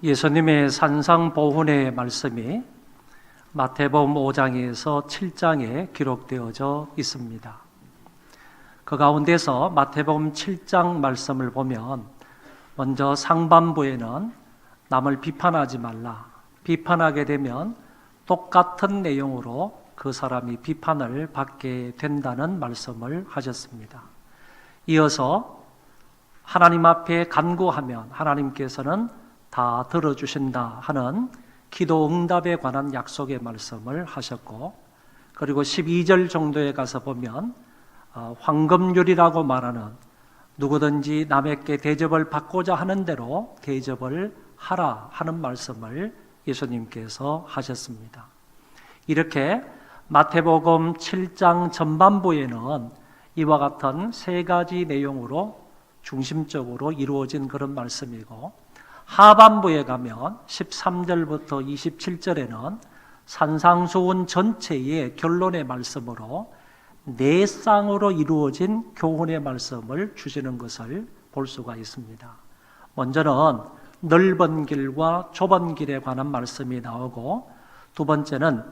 예수님의 산상보훈의 말씀이 마태복음 5장에서 7장에 기록되어져 있습니다. 그 가운데서 마태복음 7장 말씀을 보면 먼저 상반부에는 남을 비판하지 말라, 비판하게 되면 똑같은 내용으로 그 사람이 비판을 받게 된다는 말씀을 하셨습니다. 이어서 하나님 앞에 간구하면 하나님께서는 다 들어주신다 하는 기도 응답에 관한 약속의 말씀을 하셨고, 그리고 12절 정도에 가서 보면 황금률이라고 말하는 누구든지 남에게 대접을 받고자 하는 대로 대접을 하라 하는 말씀을 예수님께서 하셨습니다. 이렇게 마태복음 7장 전반부에는 이와 같은 세 가지 내용으로 중심적으로 이루어진 그런 말씀이고, 하반부에 가면 13절부터 27절에는 산상수훈 전체의 결론의 말씀으로 네 쌍으로 이루어진 교훈의 말씀을 주시는 것을 볼 수가 있습니다. 먼저는 넓은 길과 좁은 길에 관한 말씀이 나오고, 두 번째는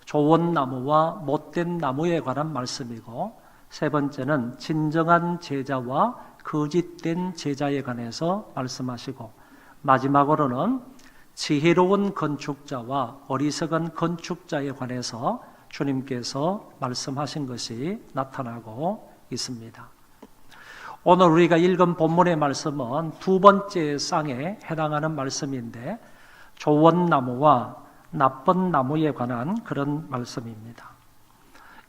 좋은 나무와 못된 나무에 관한 말씀이고, 세 번째는 진정한 제자와 거짓된 제자에 관해서 말씀하시고, 마지막으로는 지혜로운 건축자와 어리석은 건축자에 관해서 주님께서 말씀하신 것이 나타나고 있습니다. 오늘 우리가 읽은 본문의 말씀은 두 번째 쌍에 해당하는 말씀인데, 좋은 나무와 나쁜 나무에 관한 그런 말씀입니다.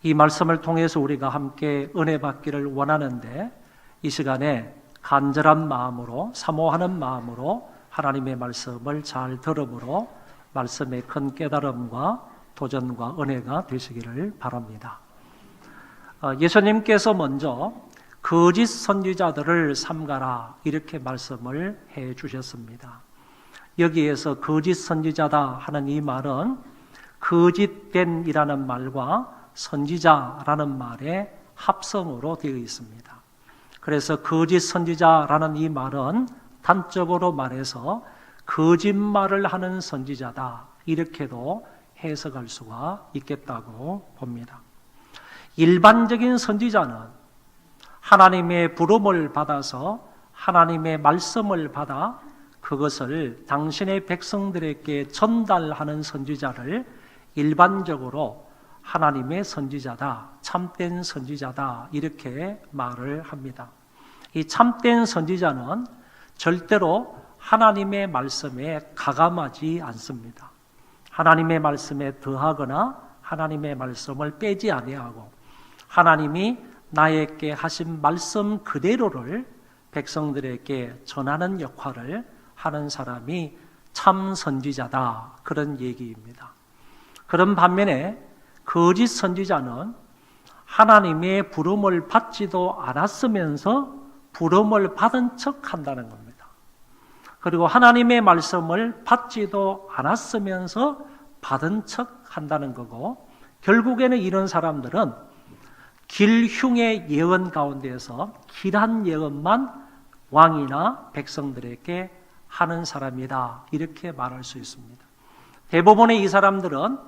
이 말씀을 통해서 우리가 함께 은혜 받기를 원하는데, 이 시간에 간절한 마음으로, 사모하는 마음으로 하나님의 말씀을 잘 들음으로 말씀의 큰 깨달음과 도전과 은혜가 되시기를 바랍니다. 예수님께서 먼저 거짓 선지자들을 삼가라 이렇게 말씀을 해 주셨습니다. 여기에서 거짓 선지자다 하는 이 말은 거짓된 이라는 말과 선지자라는 말의 합성으로 되어 있습니다. 그래서 거짓 선지자라는 이 말은 단적으로 말해서 거짓말을 하는 선지자다 이렇게도 해석할 수가 있겠다고 봅니다. 일반적인 선지자는 하나님의 부름을 받아서 하나님의 말씀을 받아 그것을 당신의 백성들에게 전달하는 선지자를 일반적으로 하나님의 선지자다, 참된 선지자다 이렇게 말을 합니다. 이 참된 선지자는 절대로 하나님의 말씀에 가감하지 않습니다. 하나님의 말씀에 더하거나 하나님의 말씀을 빼지 아니하고 하나님이 나에게 하신 말씀 그대로를 백성들에게 전하는 역할을 하는 사람이 참 선지자다, 그런 얘기입니다. 그런 반면에 거짓 선지자는 하나님의 부름을 받지도 않았으면서 부름을 받은 척 한다는 겁니다. 그리고 하나님의 말씀을 받지도 않았으면서 받은 척 한다는 거고, 결국에는 이런 사람들은 길흉의 예언 가운데서 길한 예언만 왕이나 백성들에게 하는 사람이다 이렇게 말할 수 있습니다. 대부분의 이 사람들은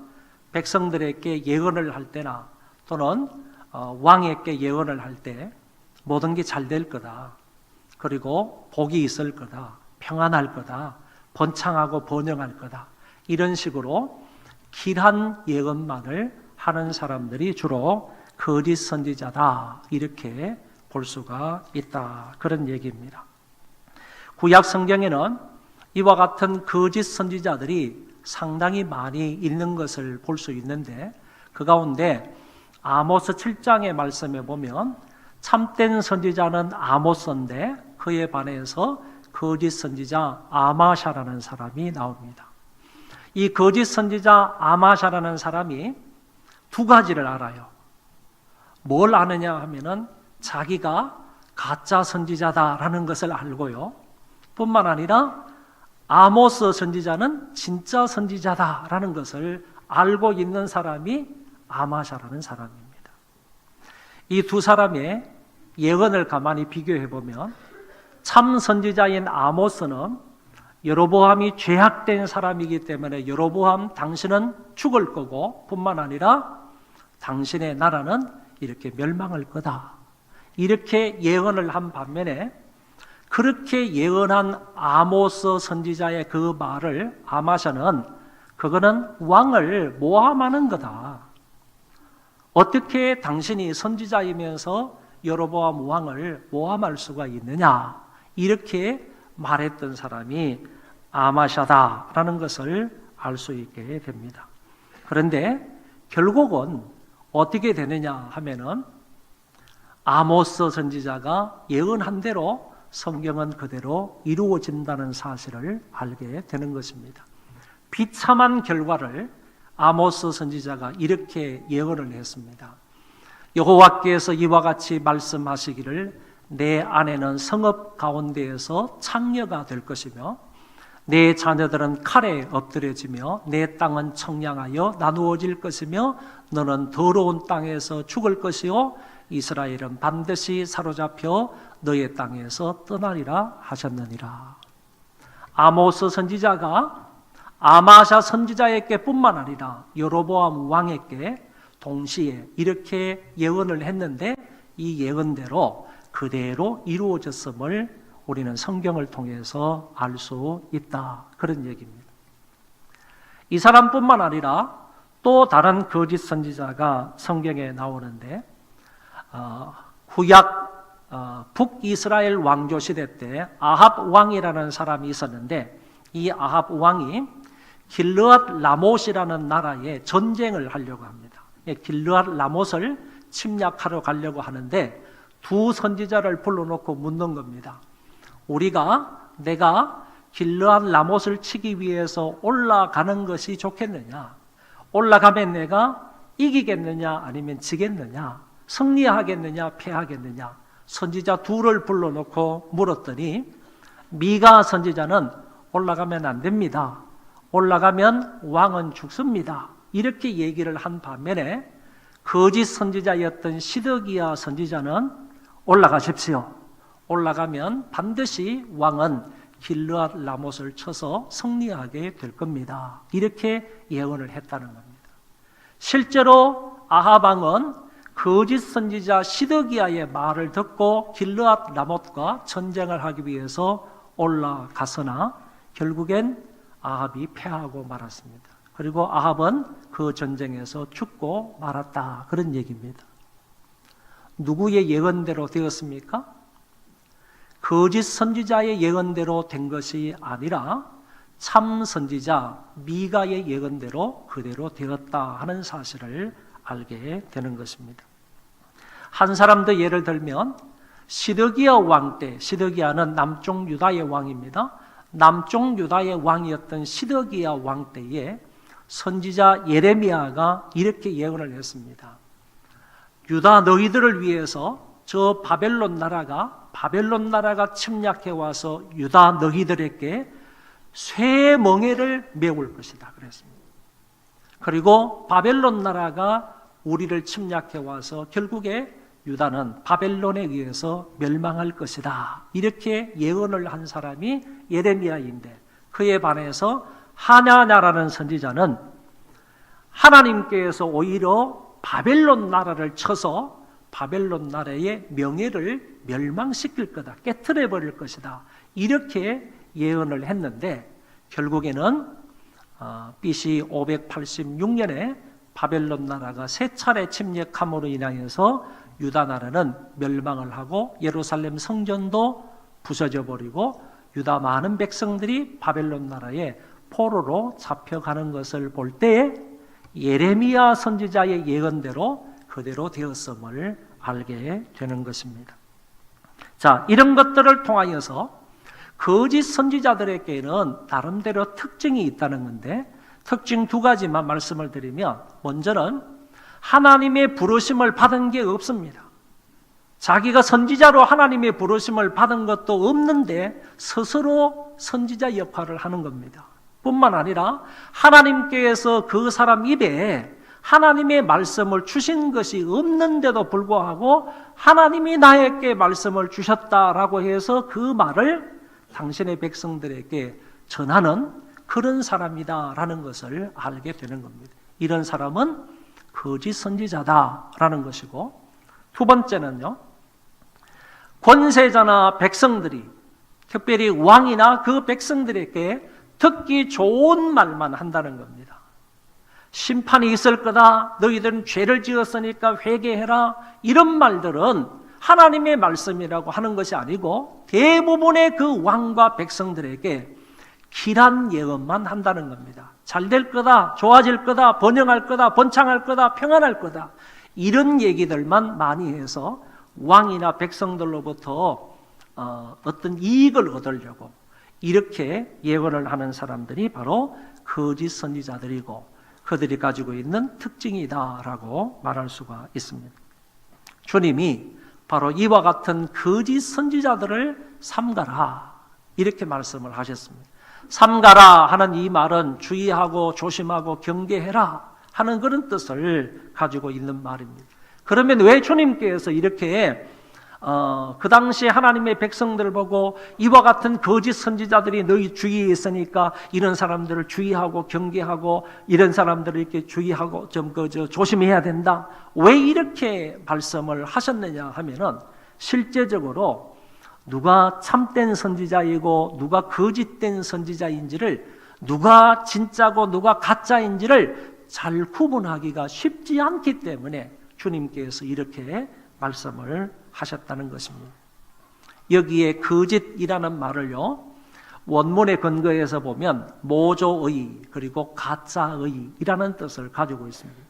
백성들에게 예언을 할 때나 또는 왕에게 예언을 할 때 모든 게 잘 될 거다, 그리고 복이 있을 거다, 평안할 거다, 번창하고 번영할 거다, 이런 식으로 길한 예언만을 하는 사람들이 주로 거짓 선지자다 이렇게 볼 수가 있다, 그런 얘기입니다. 구약 성경에는 이와 같은 거짓 선지자들이 상당히 많이 있는 것을 볼 수 있는데, 그 가운데 아모스 7장의 말씀에 보면 참된 선지자는 아모스인데 그에 반해서 거짓 선지자 아마샤라는 사람이 나옵니다. 이 거짓 선지자 아마샤라는 사람이 두 가지를 알아요. 뭘 아느냐 하면은 자기가 가짜 선지자다라는 것을 알고요, 뿐만 아니라 아모스 선지자는 진짜 선지자다라는 것을 알고 있는 사람이 아마샤라는 사람입니다. 이 두 사람의 예언을 가만히 비교해 보면 참 선지자인 아모스는 여로보암이 죄악된 사람이기 때문에 여로보암 당신은 죽을 거고 뿐만 아니라 당신의 나라는 이렇게 멸망할 거다. 이렇게 예언을 한 반면에 그렇게 예언한 아모스 선지자의 그 말을 아마샤는 그거는 왕을 모함하는 거다. 어떻게 당신이 선지자이면서 여로보암 왕을 모함할 수가 있느냐, 이렇게 말했던 사람이 아마샤다라는 것을 알 수 있게 됩니다. 그런데 결국은 어떻게 되느냐 하면은 아모스 선지자가 예언한 대로 성경은 그대로 이루어진다는 사실을 알게 되는 것입니다. 비참한 결과를 아모스 선지자가 이렇게 예언을 했습니다. 여호와께서 이와 같이 말씀하시기를 내 아내는 성읍 가운데에서 창녀가 될 것이며 내 자녀들은 칼에 엎드려지며 내 땅은 청량하여 나누어질 것이며 너는 더러운 땅에서 죽을 것이요 이스라엘은 반드시 사로잡혀 너의 땅에서 떠나리라 하셨느니라. 아모스 선지자가 아마샤 선지자에게 뿐만 아니라 여로보암 왕에게 동시에 이렇게 예언을 했는데 이 예언대로 그대로 이루어졌음을 우리는 성경을 통해서 알 수 있다, 그런 얘기입니다. 이 사람뿐만 아니라 또 다른 거짓 선지자가 성경에 나오는데 후약 북이스라엘 왕조 시대 때 아합 왕이라는 사람이 있었는데 이 아합 왕이 길르앗 라못이라는 나라에 전쟁을 하려고 합니다. 길르앗 라못을 침략하러 가려고 하는데 두 선지자를 불러놓고 묻는 겁니다. 내가 길르앗 라못을 치기 위해서 올라가는 것이 좋겠느냐? 올라가면 내가 이기겠느냐? 아니면 지겠느냐? 승리하겠느냐? 패하겠느냐? 선지자 둘을 불러놓고 물었더니 미가 선지자는 올라가면 안 됩니다. 올라가면 왕은 죽습니다. 이렇게 얘기를 한 반면에 거짓 선지자였던 시드기야 선지자는 올라가십시오. 올라가면 반드시 왕은 길르앗 라못을 쳐서 승리하게 될 겁니다. 이렇게 예언을 했다는 겁니다. 실제로 아합 왕은 거짓 선지자 시드기야의 말을 듣고 길르앗 라못과 전쟁을 하기 위해서 올라갔으나 결국엔 아합이 패하고 말았습니다. 그리고 아합은 그 전쟁에서 죽고 말았다, 그런 얘기입니다. 누구의 예언대로 되었습니까? 거짓 선지자의 예언대로 된 것이 아니라 참 선지자 미가의 예언대로 그대로 되었다 하는 사실을 알게 되는 것입니다. 한 사람 더 예를 들면 시드기야 왕 때, 시드기야는 남쪽 유다의 왕입니다. 남쪽 유다의 왕이었던 시드기야 왕 때에 선지자 예레미야가 이렇게 예언을 했습니다. 유다 너희들을 위해서 저 바벨론 나라가 침략해 와서 유다 너희들에게 쇠멍에를 메울 것이다 그랬습니다. 그리고 바벨론 나라가 우리를 침략해 와서 결국에 유다는 바벨론에 의해서 멸망할 것이다, 이렇게 예언을 한 사람이 예레미야인데 그에 반해서 하냐냐라는 선지자는 하나님께서 오히려 바벨론 나라를 쳐서 바벨론 나라의 명예를 멸망시킬 거다, 깨트려 버릴 것이다, 이렇게 예언을 했는데 결국에는 BC 586년에 바벨론 나라가 세 차례 침략함으로 인하여서 유다 나라는 멸망을 하고 예루살렘 성전도 부서져 버리고 유다 많은 백성들이 바벨론 나라의 포로로 잡혀가는 것을 볼 때에 예레미야 선지자의 예언대로 그대로 되었음을 알게 되는 것입니다. 자, 이런 것들을 통하여서 거짓 선지자들에게는 나름대로 특징이 있다는 건데 특징 두 가지만 말씀을 드리면 먼저는 하나님의 부르심을 받은 게 없습니다. 자기가 선지자로 하나님의 부르심을 받은 것도 없는데 스스로 선지자 역할을 하는 겁니다. 뿐만 아니라 하나님께서 그 사람 입에 하나님의 말씀을 주신 것이 없는데도 불구하고 하나님이 나에게 말씀을 주셨다라고 해서 그 말을 당신의 백성들에게 전하는 그런 사람이다라는 것을 알게 되는 겁니다. 이런 사람은 거짓 선지자다라는 것이고, 두 번째는요, 권세자나 백성들이, 특별히 왕이나 그 백성들에게 듣기 좋은 말만 한다는 겁니다. 심판이 있을 거다, 너희들은 죄를 지었으니까 회개해라, 이런 말들은 하나님의 말씀이라고 하는 것이 아니고 대부분의 그 왕과 백성들에게 길한 예언만 한다는 겁니다. 잘 될 거다, 좋아질 거다, 번영할 거다, 번창할 거다, 평안할 거다, 이런 얘기들만 많이 해서 왕이나 백성들로부터 어떤 이익을 얻으려고 이렇게 예언을 하는 사람들이 바로 거짓 선지자들이고, 그들이 가지고 있는 특징이다라고 말할 수가 있습니다. 주님이 바로 이와 같은 거짓 선지자들을 삼가라, 이렇게 말씀을 하셨습니다. 삼가라 하는 이 말은 주의하고 조심하고 경계해라 하는 그런 뜻을 가지고 있는 말입니다. 그러면 왜 주님께서 이렇게 그 당시 하나님의 백성들을 보고 이와 같은 거짓 선지자들이 너희 주위에 있으니까 이런 사람들을 주의하고 경계하고 이런 사람들을 이렇게 주의하고 조심해야 된다, 왜 이렇게 말씀을 하셨느냐 하면은, 실제적으로 누가 참된 선지자이고 누가 거짓된 선지자인지를, 누가 진짜고 누가 가짜인지를 잘 구분하기가 쉽지 않기 때문에 주님께서 이렇게 말씀을 하셨다는 것입니다. 여기에 거짓이라는 말을요, 원문의 근거에서 보면 모조의 그리고 가짜의이라는 뜻을 가지고 있습니다.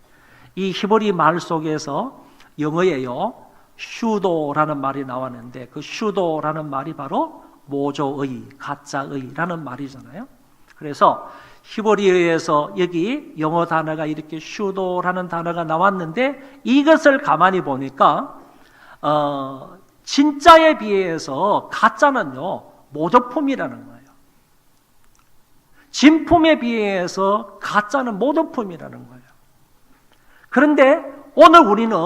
이 히브리 말 속에서 영어에요, 슈도라는 말이 나왔는데, 그 슈도라는 말이 바로 모조의, 가짜의라는 말이잖아요. 그래서 히브리어에서 여기 영어 단어가 이렇게 슈도라는 단어가 나왔는데, 이것을 가만히 보니까 진짜에 비해서 가짜는요, 모조품이라는 거예요. 진품에 비해서 가짜는 모조품이라는 거예요. 그런데 오늘 우리는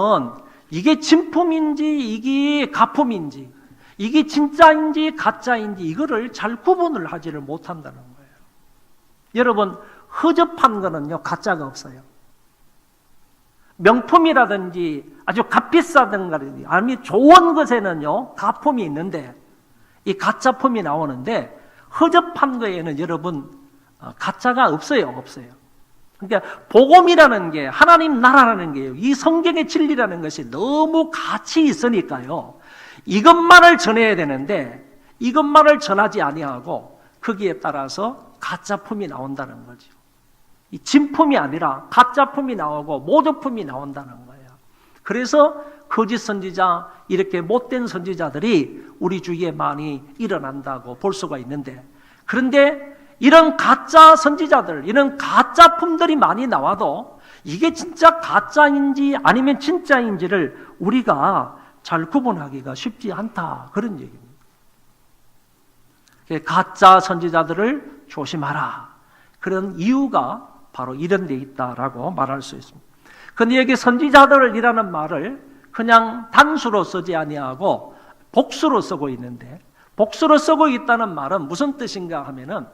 이게 진품인지 이게 가품인지, 이게 진짜인지 가짜인지 이거를 잘 구분을 하지를 못한다는 거예요. 여러분, 허접한 거는요, 가짜가 없어요. 명품이라든지 아주 값비싸든지 아니면 좋은 것에는요, 가품이 있는데 이 가짜품이 나오는데, 허접한 거에는 여러분 가짜가 없어요. 그러니까 복음이라는 게, 하나님 나라라는 게요, 이 성경의 진리라는 것이 너무 가치 있으니까요, 이것만을 전해야 되는데 이것만을 전하지 아니하고 거기에 따라서 가짜품이 나온다는 거죠. 이 진품이 아니라 가짜품이 나오고 모조품이 나온다는 거예요. 그래서 거짓 선지자, 이렇게 못된 선지자들이 우리 주위에 많이 일어난다고 볼 수가 있는데, 그런데 이런 가짜 선지자들, 이런 가짜품들이 많이 나와도 이게 진짜 가짜인지 아니면 진짜인지를 우리가 잘 구분하기가 쉽지 않다, 그런 얘기입니다. 가짜 선지자들을 조심하라, 그런 이유가 바로 이런 데 있다라고 말할 수 있습니다. 그런데 여기 선지자들이라는 말을 그냥 단수로 쓰지 아니하고 복수로 쓰고 있는데, 복수로 쓰고 있다는 말은 무슨 뜻인가 하면은,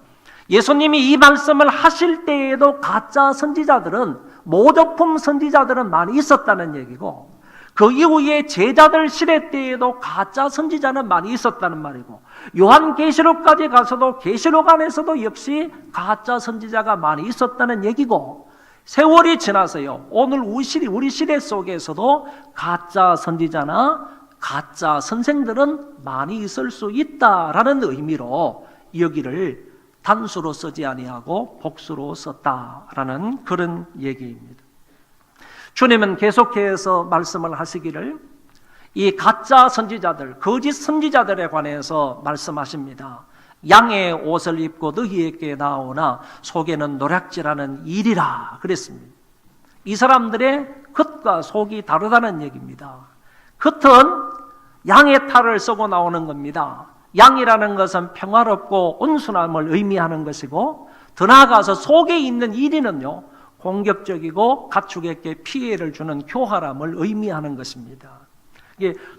예수님이 이 말씀을 하실 때에도 가짜 선지자들은, 모조품 선지자들은 많이 있었다는 얘기고, 그 이후에 제자들 시대 때에도 가짜 선지자는 많이 있었다는 말이고, 요한계시록까지 가서도 계시록 안에서도 역시 가짜 선지자가 많이 있었다는 얘기고, 세월이 지나서요, 오늘 우리 시대 속에서도 가짜 선지자나 가짜 선생들은 많이 있을 수 있다라는 의미로 여기를 단수로 쓰지 아니하고 복수로 썼다라는 그런 얘기입니다. 주님은 계속해서 말씀을 하시기를, 이 가짜 선지자들, 거짓 선지자들에 관해서 말씀하십니다. 양의 옷을 입고 너희에게 나오나 속에는 노략질하는 일이라 그랬습니다. 이 사람들의 겉과 속이 다르다는 얘기입니다. 겉은 양의 탈을 쓰고 나오는 겁니다. 양이라는 것은 평화롭고 온순함을 의미하는 것이고, 더 나아가서 속에 있는 이리는요, 공격적이고 가축에게 피해를 주는 교활함을 의미하는 것입니다.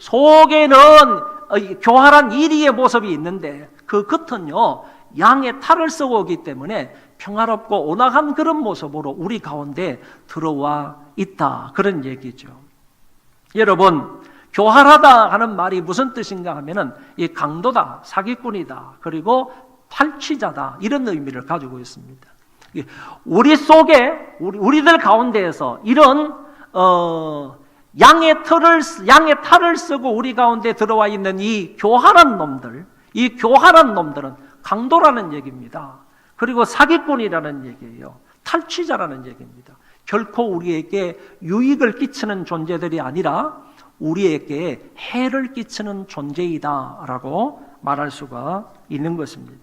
속에는 교활한 이리의 모습이 있는데 그 겉은요, 양의 탈을 쓰고 오기 때문에 평화롭고 온화한 그런 모습으로 우리 가운데 들어와 있다. 그런 얘기죠. 여러분, 교활하다 하는 말이 무슨 뜻인가 하면은 이 강도다, 사기꾼이다, 그리고 탈취자다, 이런 의미를 가지고 있습니다. 우리 속에, 우리들 가운데에서 이런 양의 탈을 쓰고 우리 가운데 들어와 있는 이 교활한 놈들은 강도라는 얘기입니다. 그리고 사기꾼이라는 얘기예요. 탈취자라는 얘기입니다. 결코 우리에게 유익을 끼치는 존재들이 아니라 우리에게 해를 끼치는 존재이다라고 말할 수가 있는 것입니다.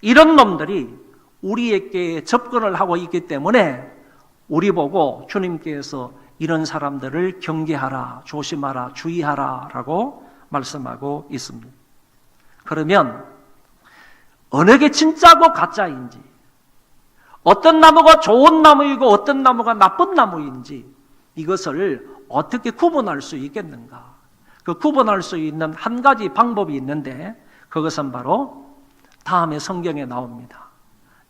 이런 놈들이 우리에게 접근을 하고 있기 때문에 우리 보고 주님께서 이런 사람들을 경계하라, 조심하라, 주의하라 라고 말씀하고 있습니다. 그러면 어느 게 진짜고 가짜인지, 어떤 나무가 좋은 나무이고 어떤 나무가 나쁜 나무인지 이것을 어떻게 구분할 수 있겠는가? 그 구분할 수 있는 한 가지 방법이 있는데 그것은 바로 다음에 성경에 나옵니다.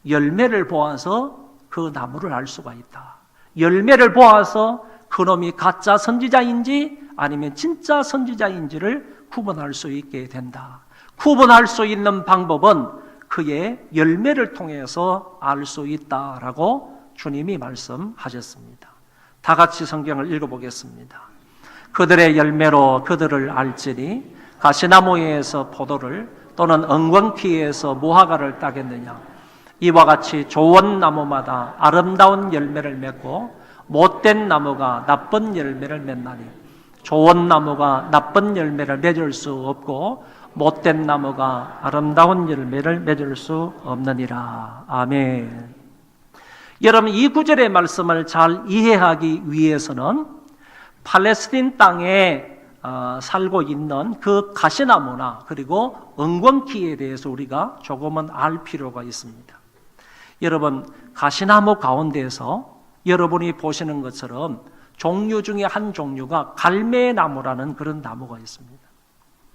열매를 보아서 그 나무를 알 수가 있다. 열매를 보아서 그놈이 가짜 선지자인지 아니면 진짜 선지자인지를 구분할 수 있게 된다. 구분할 수 있는 방법은 그의 열매를 통해서 알 수 있다라고 주님이 말씀하셨습니다. 다 같이 성경을 읽어보겠습니다. 그들의 열매로 그들을 알지니 가시나무에서 포도를 또는 엉겅퀴에서 무화과를 따겠느냐. 이와 같이 좋은 나무마다 아름다운 열매를 맺고 못된 나무가 나쁜 열매를 맺나니 좋은 나무가 나쁜 열매를 맺을 수 없고 못된 나무가 아름다운 열매를 맺을 수 없느니라. 아멘. 여러분, 이 구절의 말씀을 잘 이해하기 위해서는 팔레스틴 땅에 살고 있는 그 가시나무나 그리고 엉겅퀴에 대해서 우리가 조금은 알 필요가 있습니다. 여러분, 가시나무 가운데에서 여러분이 보시는 것처럼 종류 중에 한 종류가 갈매나무라는 그런 나무가 있습니다.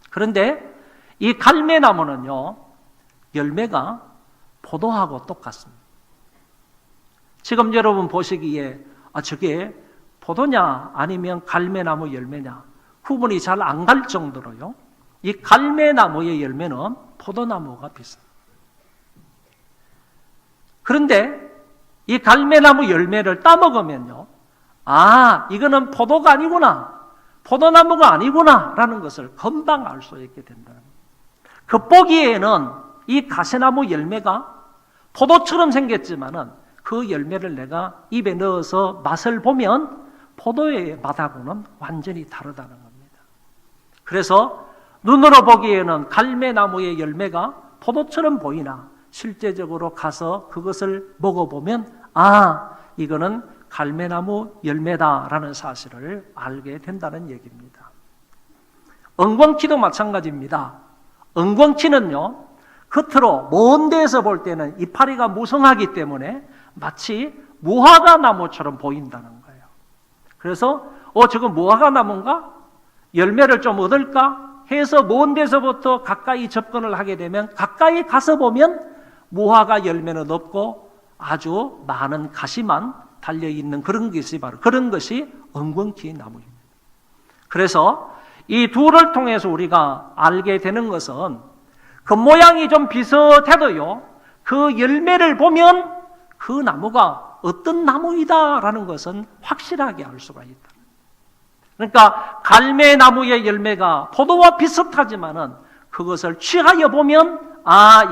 그런데 이 갈매나무는요, 열매가 포도하고 똑같습니다. 지금 여러분 보시기에 저게 포도냐 아니면 갈매나무 열매냐 구분이 잘 안 갈 정도로요, 이 갈매나무의 열매는 포도나무가 비슷합니다. 그런데 이 갈매나무 열매를 따먹으면요, 이거는 포도가 아니구나, 포도나무가 아니구나 라는 것을 금방 알 수 있게 된다는 거예요. 겉보기에는 이 가시나무 열매가 포도처럼 생겼지만은 그 열매를 내가 입에 넣어서 맛을 보면 포도의 맛하고는 완전히 다르다는 겁니다. 그래서 눈으로 보기에는 갈매나무의 열매가 포도처럼 보이나 실제적으로 가서 그것을 먹어보면 이거는 갈매나무 열매다라는 사실을 알게 된다는 얘기입니다. 엉겅퀴도 마찬가지입니다. 엉겅퀴는요, 겉으로 먼 데에서 볼 때는 이파리가 무성하기 때문에 마치 무화과 나무처럼 보인다는 거예요. 그래서 저건 무화과 나무인가? 열매를 좀 얻을까? 해서 먼 데서부터 가까이 접근을 하게 되면 가까이 가서 보면 무화과 열매는 없고 아주 많은 가시만 달려있는 그런 것이 바로 그런 것이 엉겅퀴 나무입니다. 그래서 이 둘을 통해서 우리가 알게 되는 것은 겉모양이 좀 비슷해도요, 그 열매를 보면 그 나무가 어떤 나무이다라는 것은 확실하게 알 수가 있다. 그러니까 갈매나무의 열매가 포도와 비슷하지만은 그것을 취하여 보면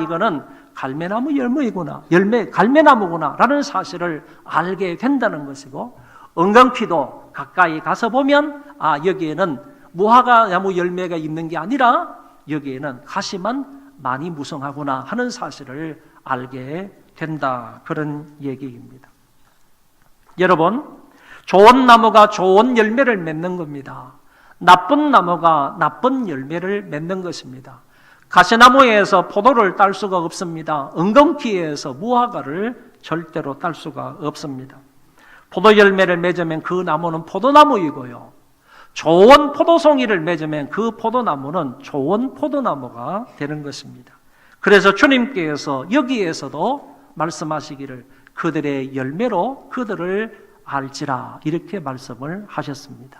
이거는 갈매나무 열매이구나, 갈매나무구나 라는 사실을 알게 된다는 것이고, 엉겅퀴도 가까이 가서 보면 여기에는 무화과 나무 열매가 있는 게 아니라 여기에는 가시만 많이 무성하구나 하는 사실을 알게 된다, 그런 얘기입니다. 여러분, 좋은 나무가 좋은 열매를 맺는 겁니다. 나쁜 나무가 나쁜 열매를 맺는 것입니다. 가시나무에서 포도를 딸 수가 없습니다. 엉겅퀴에서 무화과를 절대로 딸 수가 없습니다. 포도 열매를 맺으면 그 나무는 포도나무이고요, 좋은 포도송이를 맺으면 그 포도나무는 좋은 포도나무가 되는 것입니다. 그래서 주님께서 여기에서도 말씀하시기를 그들의 열매로 그들을 알지라 이렇게 말씀을 하셨습니다.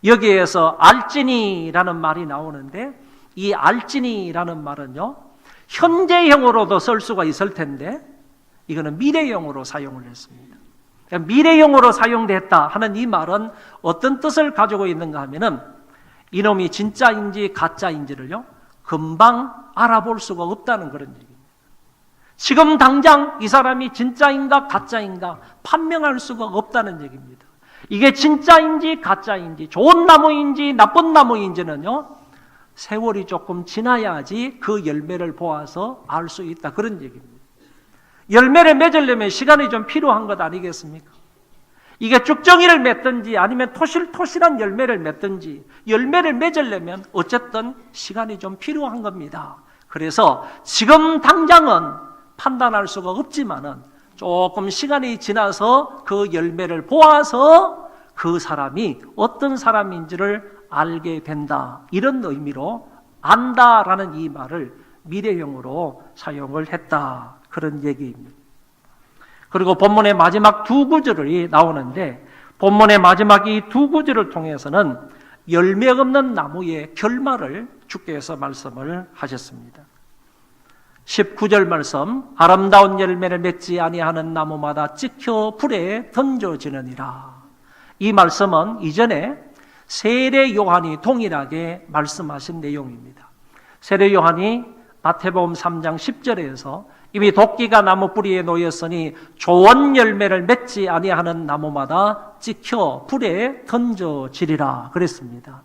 여기에서 알지니라는 말이 나오는데 이 알지니라는 말은요, 현재형으로도 쓸 수가 있을 텐데 이거는 미래형으로 사용을 했습니다. 미래형으로 사용됐다 하는 이 말은 어떤 뜻을 가지고 있는가 하면은 이놈이 진짜인지 가짜인지를요 금방 알아볼 수가 없다는 그런 얘기입니다. 지금 당장 이 사람이 진짜인가 가짜인가 판명할 수가 없다는 얘기입니다. 이게 진짜인지 가짜인지 좋은 나무인지 나쁜 나무인지는요 세월이 조금 지나야지 그 열매를 보아서 알 수 있다 그런 얘기입니다. 열매를 맺으려면 시간이 좀 필요한 것 아니겠습니까? 이게 쭉정이를 맺든지 아니면 토실토실한 열매를 맺든지 열매를 맺으려면 어쨌든 시간이 좀 필요한 겁니다. 그래서 지금 당장은 판단할 수가 없지만은 조금 시간이 지나서 그 열매를 보아서 그 사람이 어떤 사람인지를 알게 된다. 이런 의미로 안다라는 이 말을 미래형으로 사용을 했다. 그런 얘기입니다. 그리고 본문의 마지막 두 구절이 나오는데 본문의 마지막 이 두 구절을 통해서는 열매 없는 나무의 결말을 주께서 말씀을 하셨습니다. 19절 말씀, 아름다운 열매를 맺지 아니하는 나무마다 찍혀 불에 던져지느니라. 이 말씀은 이전에 세례 요한이 동일하게 말씀하신 내용입니다. 세례 요한이 마태복음 3장 10절에서 이미 도끼가 나무 뿌리에 놓였으니 좋은 열매를 맺지 아니하는 나무마다 찍혀 불에 던져지리라 그랬습니다.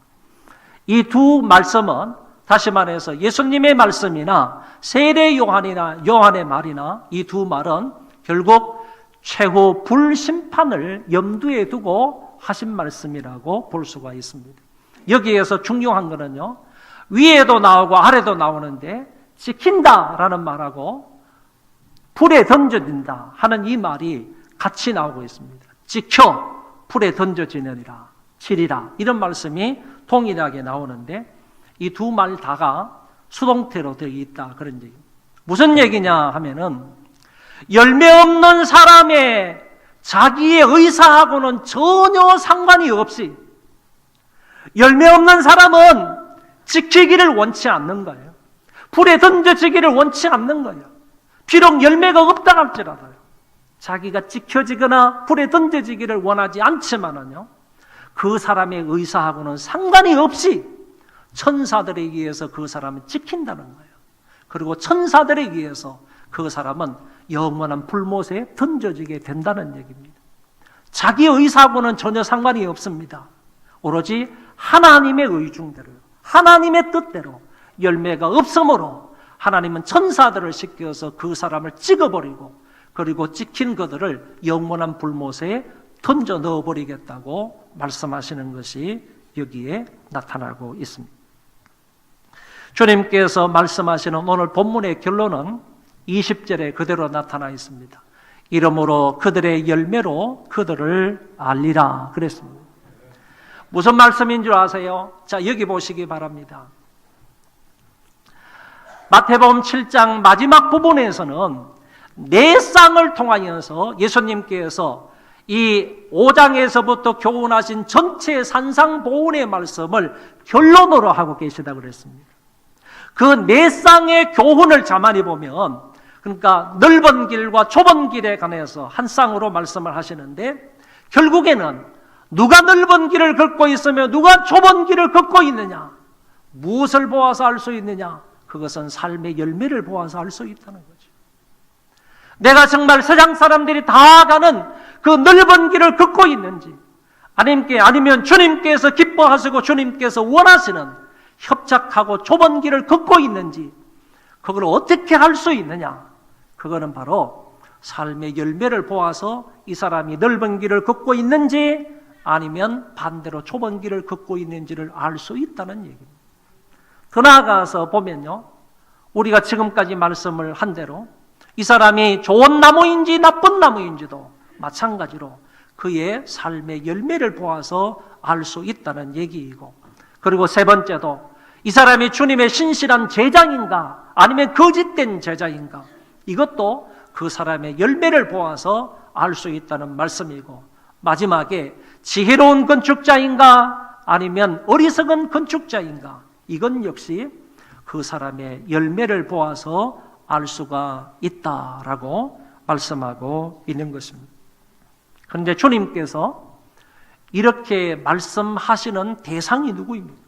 이 두 말씀은 다시 말해서 예수님의 말씀이나 세례 요한이나 요한의 말이나 이 두 말은 결국 최후 불심판을 염두에 두고 하신 말씀이라고 볼 수가 있습니다. 여기에서 중요한 거는요, 위에도 나오고 아래도 나오는데 찍힌다라는 말하고 불에 던져진다 하는 이 말이 같이 나오고 있습니다. 찍혀 불에 던져지느니라, 치리라 이런 말씀이 동일하게 나오는데 이 두 말 다가 수동태로 되어 있다 그런 얘기입니다. 무슨 얘기냐 하면은 열매 없는 사람의 자기의 의사하고는 전혀 상관이 없이 열매 없는 사람은 지키기를 원치 않는 거예요. 불에 던져지기를 원치 않는 거예요. 비록 열매가 없다 할지라도요. 자기가 지켜지거나 불에 던져지기를 원하지 않지만은요. 그 사람의 의사하고는 상관이 없이 천사들에 의해서 그 사람을 지킨다는 거예요. 그리고 천사들에 의해서 그 사람은 영원한 불못에 던져지게 된다는 얘기입니다. 자기 의사하고는 전혀 상관이 없습니다. 오로지 하나님의 의중대로, 하나님의 뜻대로 열매가 없으므로 하나님은 천사들을 시켜서 그 사람을 찍어버리고 그리고 찍힌 그들을 영원한 불못에 던져 넣어버리겠다고 말씀하시는 것이 여기에 나타나고 있습니다. 주님께서 말씀하시는 오늘 본문의 결론은 20절에 그대로 나타나 있습니다. 이러므로 그들의 열매로 그들을 알리라 그랬습니다. 무슨 말씀인 줄 아세요? 자, 여기 보시기 바랍니다. 마태복음 7장 마지막 부분에서는 네 쌍을 통하여서 예수님께서 이 5장에서부터 교훈하신 전체 산상보훈의 말씀을 결론으로 하고 계시다고 그랬습니다. 그 네 쌍의 교훈을 자만히 보면, 그러니까 넓은 길과 좁은 길에 관해서 한 쌍으로 말씀을 하시는데, 결국에는 누가 넓은 길을 걷고 있으며 누가 좁은 길을 걷고 있느냐, 무엇을 보아서 알 수 있느냐, 그것은 삶의 열매를 보아서 알 수 있다는 거죠. 내가 정말 세상 사람들이 다 가는 그 넓은 길을 걷고 있는지, 아니면 주님께서 기뻐하시고 주님께서 원하시는 협착하고 좁은 길을 걷고 있는지, 그걸 어떻게 할 수 있느냐, 그거는 바로 삶의 열매를 보아서 이 사람이 넓은 길을 걷고 있는지 아니면 반대로 좁은 길을 걷고 있는지를 알 수 있다는 얘기입니다. 더 나아가서 보면요, 우리가 지금까지 말씀을 한 대로 이 사람이 좋은 나무인지 나쁜 나무인지도 마찬가지로 그의 삶의 열매를 보아서 알 수 있다는 얘기이고, 그리고 세 번째도 이 사람이 주님의 신실한 제자인가 아니면 거짓된 제자인가, 이것도 그 사람의 열매를 보아서 알 수 있다는 말씀이고, 마지막에 지혜로운 건축자인가 아니면 어리석은 건축자인가, 이건 역시 그 사람의 열매를 보아서 알 수가 있다라고 말씀하고 있는 것입니다. 그런데 주님께서 이렇게 말씀하시는 대상이 누구입니까?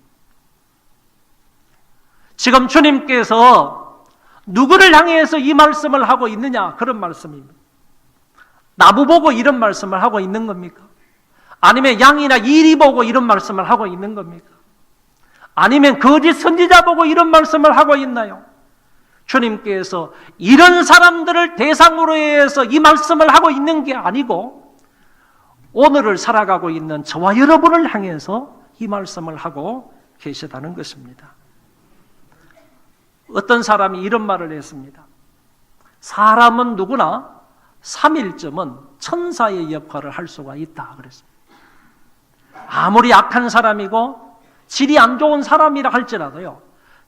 지금 주님께서 누구를 향해서 이 말씀을 하고 있느냐, 그런 말씀입니다. 나무보고 이런 말씀을 하고 있는 겁니까? 아니면 양이나 이리 보고 이런 말씀을 하고 있는 겁니까? 아니면 거짓 선지자 보고 이런 말씀을 하고 있나요? 주님께서 이런 사람들을 대상으로 해서 이 말씀을 하고 있는 게 아니고 오늘을 살아가고 있는 저와 여러분을 향해서 이 말씀을 하고 계시다는 것입니다. 어떤 사람이 이런 말을 했습니다. 사람은 누구나 3일쯤은 천사의 역할을 할 수가 있다 그랬습니다. 아무리 악한 사람이고 질이 안 좋은 사람이라 할지라도요,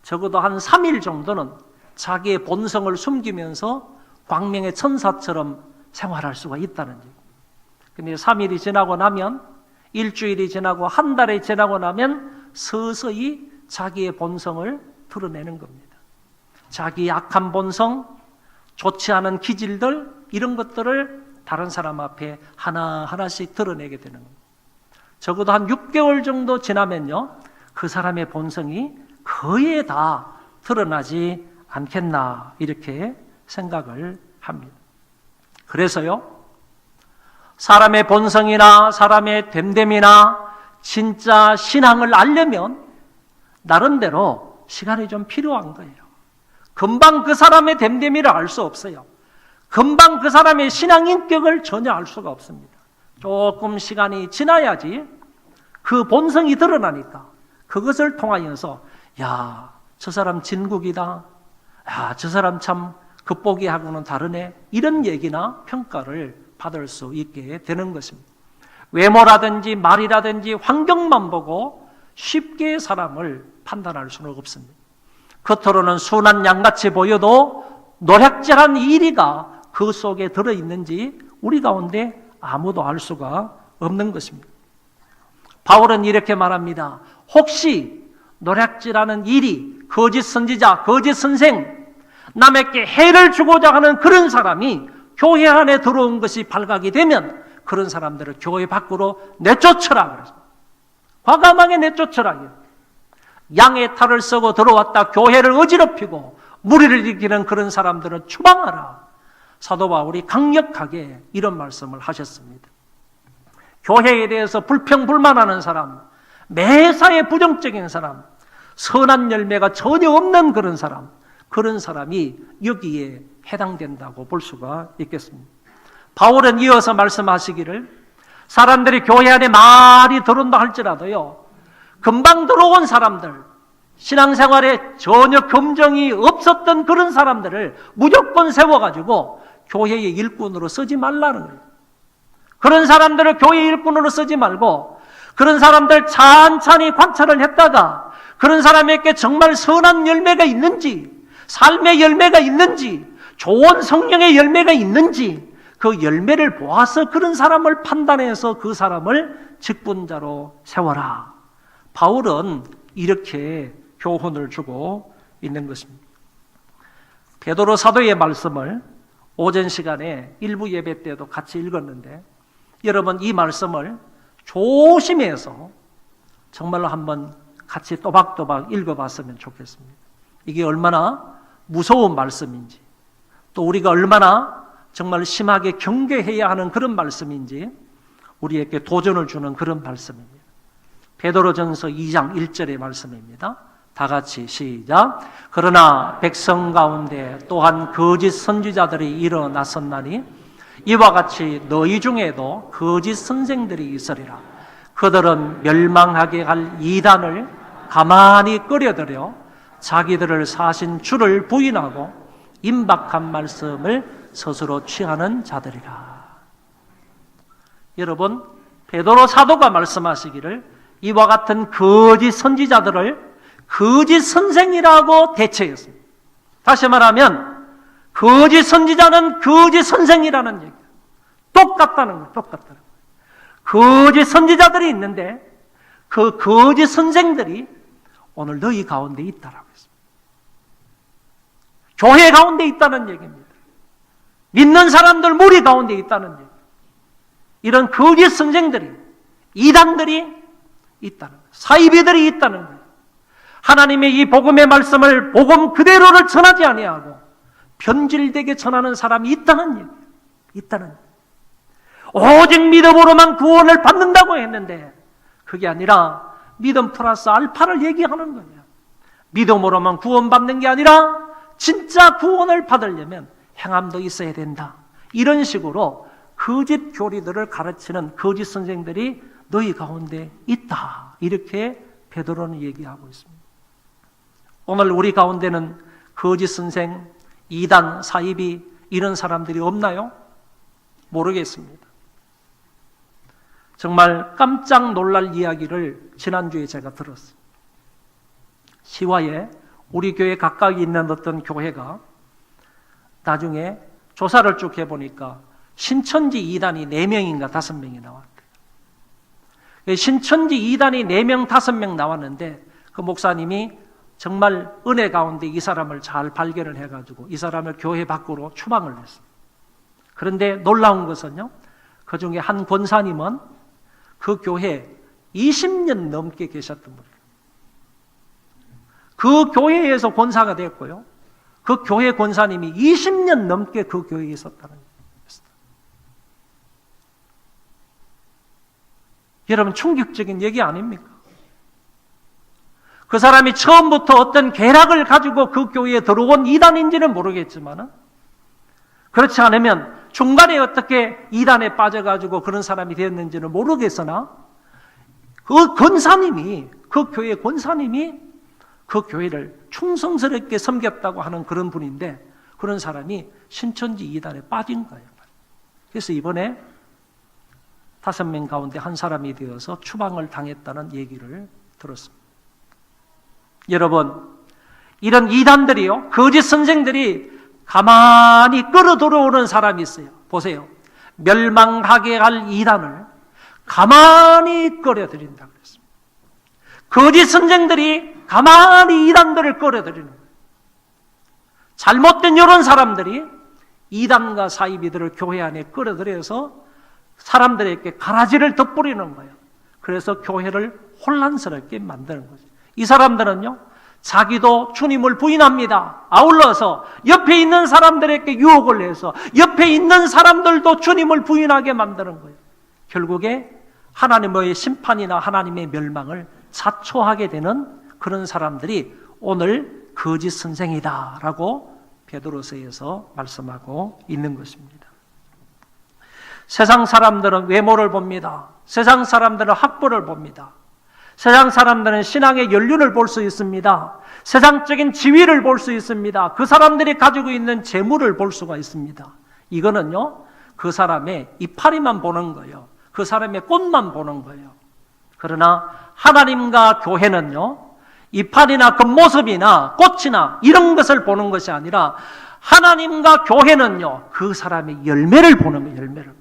적어도 한 3일 정도는 자기의 본성을 숨기면서 광명의 천사처럼 생활할 수가 있다는 얘기예요. 근데 3일이 지나고 나면, 일주일이 지나고 한 달이 지나고 나면 서서히 자기의 본성을 드러내는 겁니다. 자기의 악한 본성, 좋지 않은 기질들, 이런 것들을 다른 사람 앞에 하나하나씩 드러내게 되는 겁니다. 적어도 한 6개월 정도 지나면요, 그 사람의 본성이 거의 다 드러나지 않겠나, 이렇게 생각을 합니다. 그래서요, 사람의 본성이나 사람의 됨됨이나 진짜 신앙을 알려면 나름대로 시간이 좀 필요한 거예요. 금방 그 사람의 됨됨이를 알 수 없어요. 금방 그 사람의 신앙 인격을 전혀 알 수가 없습니다. 조금 시간이 지나야지 그 본성이 드러나니까 그것을 통하여서 야, 저 사람 진국이다. 야, 저 사람 참 겉보기하고는 다르네. 이런 얘기나 평가를 받을 수 있게 되는 것입니다. 외모라든지 말이라든지 환경만 보고 쉽게 사람을 판단할 수는 없습니다. 겉으로는 순한 양같이 보여도 노략질한 이리가 그 속에 들어있는지 우리 가운데 아무도 알 수가 없는 것입니다. 바울은 이렇게 말합니다. 혹시 노략질하는 일이, 거짓 선지자, 거짓 선생, 남에게 해를 주고자 하는 그런 사람이 교회 안에 들어온 것이 발각이 되면 그런 사람들을 교회 밖으로 내쫓으라 그랬습니다. 과감하게 내쫓으라. 양의 탈을 쓰고 들어왔다 교회를 어지럽히고 무리를 일으키는 그런 사람들은 추방하라. 사도 바울이 강력하게 이런 말씀을 하셨습니다. 교회에 대해서 불평불만하는 사람, 매사에 부정적인 사람, 선한 열매가 전혀 없는 그런 사람이 여기에 해당된다고 볼 수가 있겠습니다. 바울은 이어서 말씀하시기를 사람들이 교회 안에 많이 들어온다 할지라도요, 금방 들어온 사람들, 신앙생활에 전혀 검정이 없었던 그런 사람들을 무조건 세워가지고 교회의 일꾼으로 쓰지 말라는 거예요. 그런 사람들을 교회 일꾼으로 쓰지 말고 그런 사람들 찬찬히 관찰을 했다가 그런 사람에게 정말 선한 열매가 있는지, 삶의 열매가 있는지, 좋은 성령의 열매가 있는지 그 열매를 보아서 그런 사람을 판단해서 그 사람을 직분자로 세워라. 바울은 이렇게 교훈을 주고 있는 것입니다. 베드로 사도의 말씀을 오전 시간에 일부 예배 때도 같이 읽었는데 여러분 이 말씀을 조심해서 정말로 한번 같이 또박또박 읽어봤으면 좋겠습니다. 이게 얼마나 무서운 말씀인지 또 우리가 얼마나 정말 심하게 경계해야 하는 그런 말씀인지 우리에게 도전을 주는 그런 말씀입니다. 베드로전서 2장 1절의 말씀입니다. 다 같이 시작. 그러나 백성 가운데 또한 거짓 선지자들이 일어났었나니 이와 같이 너희 중에도 거짓 선생들이 있으리라. 그들은 멸망하게 갈 이단을 가만히 끌어들여 자기들을 사신 주를 부인하고 임박한 말씀을 스스로 취하는 자들이라. 여러분, 베드로 사도가 말씀하시기를 이와 같은 거짓 선지자들을 거짓 선생이라고 대체했습니다. 다시 말하면 거짓 선지자는 거짓 선생이라는 얘기예요. 똑같다는 거예요. 똑같다는 거예요. 거짓 선지자들이 있는데 그 거짓 선생들이 오늘 너희 가운데 있다라고 했습니다. 교회 가운데 있다는 얘기입니다. 믿는 사람들 무리 가운데 있다는 얘기예요. 이런 거짓 선생들이, 이단들이 있다는 거예요. 사이비들이 있다는 거예요. 하나님의 이 복음의 말씀을 복음 그대로를 전하지 아니하고 변질되게 전하는 사람이 있다는 얘기예요. 있다는 얘기예요. 오직 믿음으로만 구원을 받는다고 했는데 그게 아니라 믿음 플러스 알파를 얘기하는 거예요. 믿음으로만 구원받는 게 아니라 진짜 구원을 받으려면 행함도 있어야 된다. 이런 식으로 거짓 교리들을 가르치는 거짓 선생들이 너희 가운데 있다. 이렇게 베드로는 얘기하고 있습니다. 오늘 우리 가운데는 거짓 선생, 이단, 사이비 이런 사람들이 없나요? 모르겠습니다. 정말 깜짝 놀랄 이야기를 지난주에 제가 들었어요. 시와에 우리 교회 가까이 있는 어떤 교회가 나중에 조사를 쭉 해보니까 신천지 이단이 4명인가 5명이 나왔대요. 신천지 이단이 4명, 5명 나왔는데 그 목사님이 정말 은혜 가운데 이 사람을 잘 발견을 해가지고 이 사람을 교회 밖으로 추방을 했어요. 그런데 놀라운 것은요, 그 중에 한 권사님은 그 교회에 20년 넘게 계셨던 분이에요. 그 교회에서 권사가 됐고요. 그 교회 권사님이 20년 넘게 그 교회에 있었다는 거예요. 여러분, 충격적인 얘기 아닙니까? 그 사람이 처음부터 어떤 계략을 가지고 그 교회에 들어온 이단인지는 모르겠지만 그렇지 않으면 중간에 어떻게 이단에 빠져가지고 그런 사람이 되었는지는 모르겠으나 그 권사님이, 그 교회 권사님이 그 교회를 충성스럽게 섬겼다고 하는 그런 분인데 그런 사람이 신천지 이단에 빠진 거예요. 그래서 이번에 5명 가운데 한 사람이 되어서 추방을 당했다는 얘기를 들었습니다. 여러분, 이런 이단들이요, 거짓 선생들이 가만히 끌어 들어오는 사람이 있어요. 보세요. 멸망하게 할 이단을 가만히 끌어들인다고 그랬습니다. 거짓 선생들이 가만히 이단들을 끌어들이는 거예요. 잘못된 이런 사람들이 이단과 사이비들을 교회 안에 끌어들여서 사람들에게 가라지를 덧뿌리는 거예요. 그래서 교회를 혼란스럽게 만드는 거죠. 이 사람들은요, 자기도 주님을 부인합니다. 아울러서 옆에 있는 사람들에게 유혹을 해서 옆에 있는 사람들도 주님을 부인하게 만드는 거예요. 결국에 하나님의 심판이나 하나님의 멸망을 자초하게 되는 그런 사람들이 오늘 거짓 선생이다라고 베드로서에서 말씀하고 있는 것입니다. 세상 사람들은 외모를 봅니다. 세상 사람들은 학벌을 봅니다. 세상 사람들은 신앙의 연륜을 볼 수 있습니다. 세상적인 지위를 볼 수 있습니다. 그 사람들이 가지고 있는 재물을 볼 수가 있습니다. 이거는요, 그 사람의 이파리만 보는 거예요. 그 사람의 꽃만 보는 거예요. 그러나 하나님과 교회는요, 이파리나 겉모습이나 꽃이나 이런 것을 보는 것이 아니라 하나님과 교회는요, 그 사람의 열매를 보는 거예요. 열매를.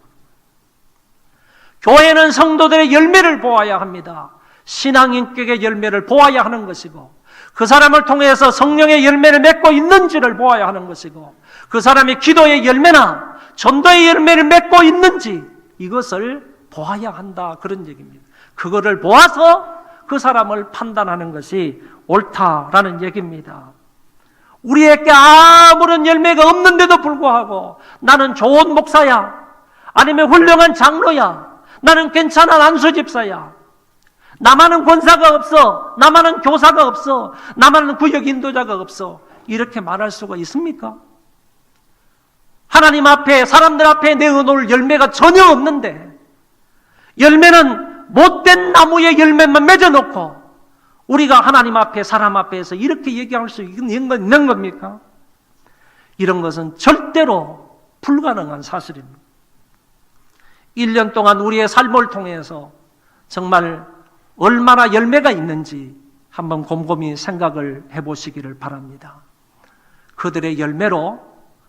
교회는 성도들의 열매를 보아야 합니다. 신앙인격의 열매를 보아야 하는 것이고 그 사람을 통해서 성령의 열매를 맺고 있는지를 보아야 하는 것이고 그 사람이 기도의 열매나 전도의 열매를 맺고 있는지 이것을 보아야 한다, 그런 얘기입니다. 그거를 보아서 그 사람을 판단하는 것이 옳다라는 얘기입니다. 우리에게 아무런 열매가 없는데도 불구하고 나는 좋은 목사야, 아니면 훌륭한 장로야, 나는 괜찮은 안수집사야, 나만은 권사가 없어, 나만은 교사가 없어, 나만은 구역 인도자가 없어, 이렇게 말할 수가 있습니까? 하나님 앞에, 사람들 앞에 내어놓을 열매가 전혀 없는데 열매는 못된 나무의 열매만 맺어놓고 우리가 하나님 앞에, 사람 앞에서 이렇게 얘기할 수 있는 겁니까? 이런 것은 절대로 불가능한 사실입니다. 1년 동안 우리의 삶을 통해서 정말 얼마나 열매가 있는지 한번 곰곰이 생각을 해보시기를 바랍니다. 그들의 열매로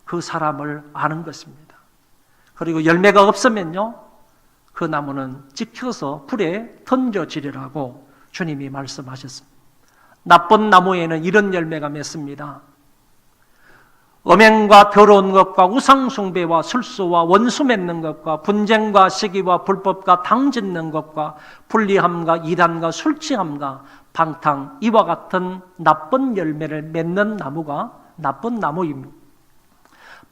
그 사람을 아는 것입니다. 그리고 열매가 없으면요, 그 나무는 찍혀서 불에 던져지리라고 주님이 말씀하셨습니다. 나쁜 나무에는 이런 열매가 맺습니다. 음행과 더러운 것과 우상숭배와 술수와 원수 맺는 것과 분쟁과 시기와 불법과 당짓는 것과 불리함과 이단과 술취함과 방탕, 이와 같은 나쁜 열매를 맺는 나무가 나쁜 나무입니다.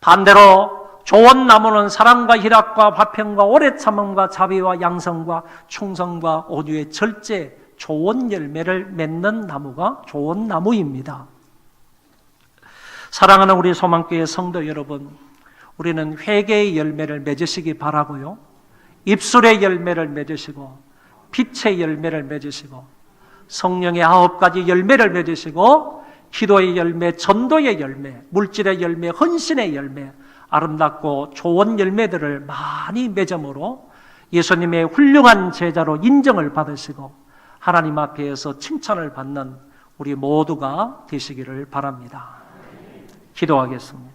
반대로 좋은 나무는 사랑과 희락과 화평과 오래 참음과 자비와 양성과 충성과 온유의 절제, 좋은 열매를 맺는 나무가 좋은 나무입니다. 사랑하는 우리 소망교회 성도 여러분, 우리는 회개의 열매를 맺으시기 바라고요, 입술의 열매를 맺으시고 빛의 열매를 맺으시고 성령의 9가지 열매를 맺으시고 기도의 열매, 전도의 열매, 물질의 열매, 헌신의 열매, 아름답고 좋은 열매들을 많이 맺음으로 예수님의 훌륭한 제자로 인정을 받으시고 하나님 앞에서 칭찬을 받는 우리 모두가 되시기를 바랍니다. 기도하겠습니다.